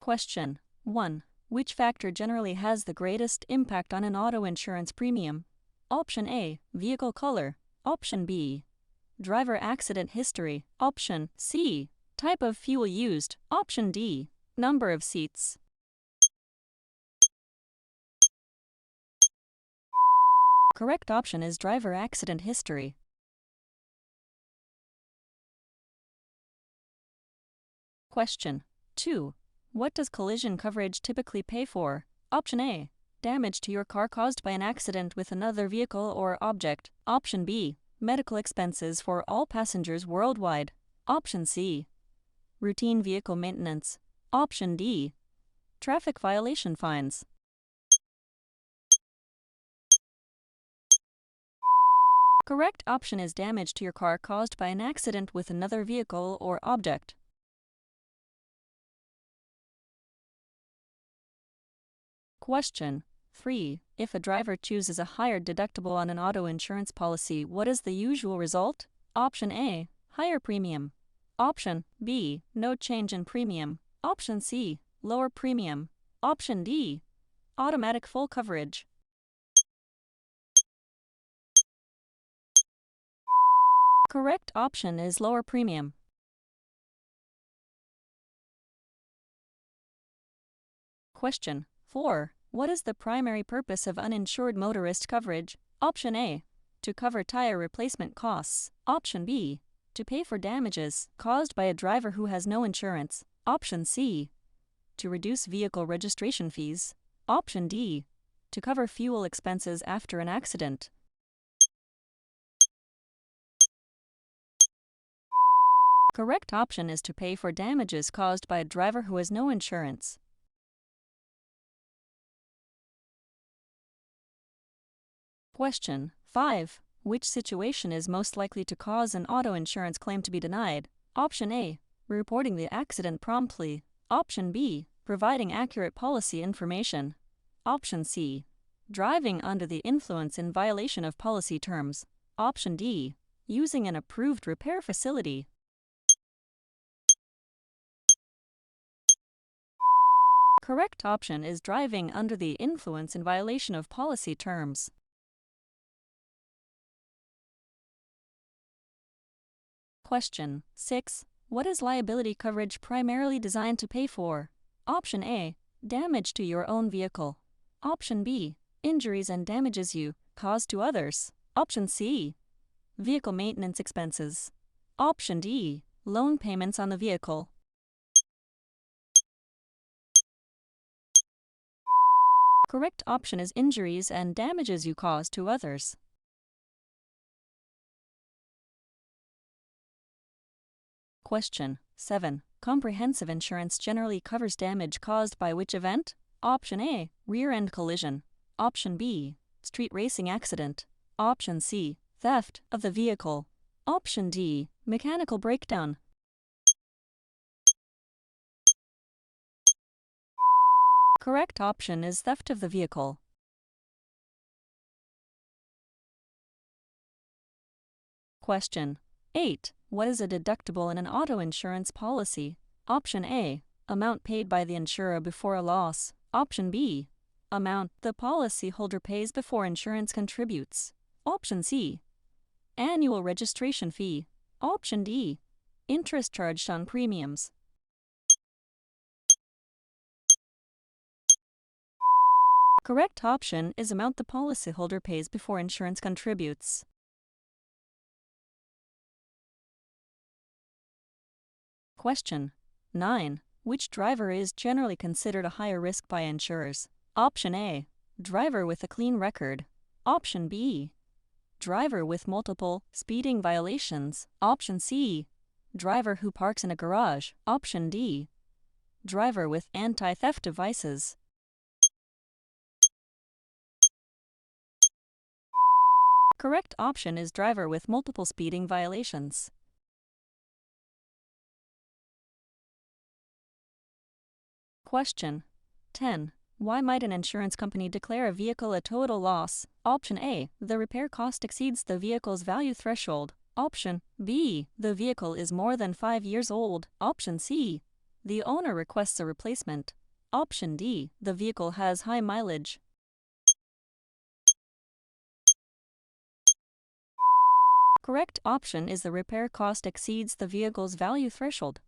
Question 1. Which factor generally has the greatest impact on an auto insurance premium? Option A. Vehicle color. Option B. Driver accident history. Option C. Type of fuel used. Option D. Number of seats. Correct option is driver accident history. Question 2. What does collision coverage typically pay for? Option A. Damage to your car caused by an accident with another vehicle or object. Option B. Medical expenses for all passengers worldwide. Option C. Routine vehicle maintenance. Option D. Traffic violation fines. Correct option is damage to your car caused by an accident with another vehicle or object. Question 3. If a driver chooses a higher deductible on an auto insurance policy, what is the usual result? Option A. Higher premium. Option B. No change in premium. Option C. Lower premium. Option D. Automatic full coverage. Correct option is lower premium. Question 4. What is the primary purpose of uninsured motorist coverage? Option A. To cover tire replacement costs. Option B. To pay for damages caused by a driver who has no insurance. Option C. To reduce vehicle registration fees. Option D. To cover fuel expenses after an accident. Correct option is to pay for damages caused by a driver who has no insurance. Question 5. Which situation is most likely to cause an auto insurance claim to be denied? Option A. Reporting the accident promptly. Option B. Providing accurate policy information. Option C. Driving under the influence in violation of policy terms. Option D. Using an approved repair facility. Correct option is driving under the influence in violation of policy terms. Question 6. What is liability coverage primarily designed to pay for? Option A. Damage to your own vehicle. Option B. Injuries and damages you cause to others. Option C. Vehicle maintenance expenses. Option D. Loan payments on the vehicle. Correct option is injuries and damages you cause to others. Question 7. Comprehensive insurance generally covers damage caused by which event? Option A. Rear-end collision. Option B. Street racing accident. Option C. Theft of the vehicle. Option D. Mechanical breakdown. Correct option is theft of the vehicle. Question 8. What is a deductible in an auto insurance policy? Option A. Amount paid by the insurer before a loss. Option B. Amount the policyholder pays before insurance contributes. Option C. Annual registration fee. Option D. Interest charged on premiums. Correct option is amount the policyholder pays before insurance contributes. Question 9. Which driver is generally considered a higher risk by insurers? Option A. Driver with a clean record. Option B. Driver with multiple speeding violations. Option C. Driver who parks in a garage. Option D. Driver with anti-theft devices. Correct option is driver with multiple speeding violations. Question 10. Why might an insurance company declare a vehicle a total loss? Option A. The repair cost exceeds the vehicle's value threshold. Option B. The vehicle is more than 5 years old. Option C. The owner requests a replacement. Option D. The vehicle has high mileage. Correct option is the repair cost exceeds the vehicle's value threshold.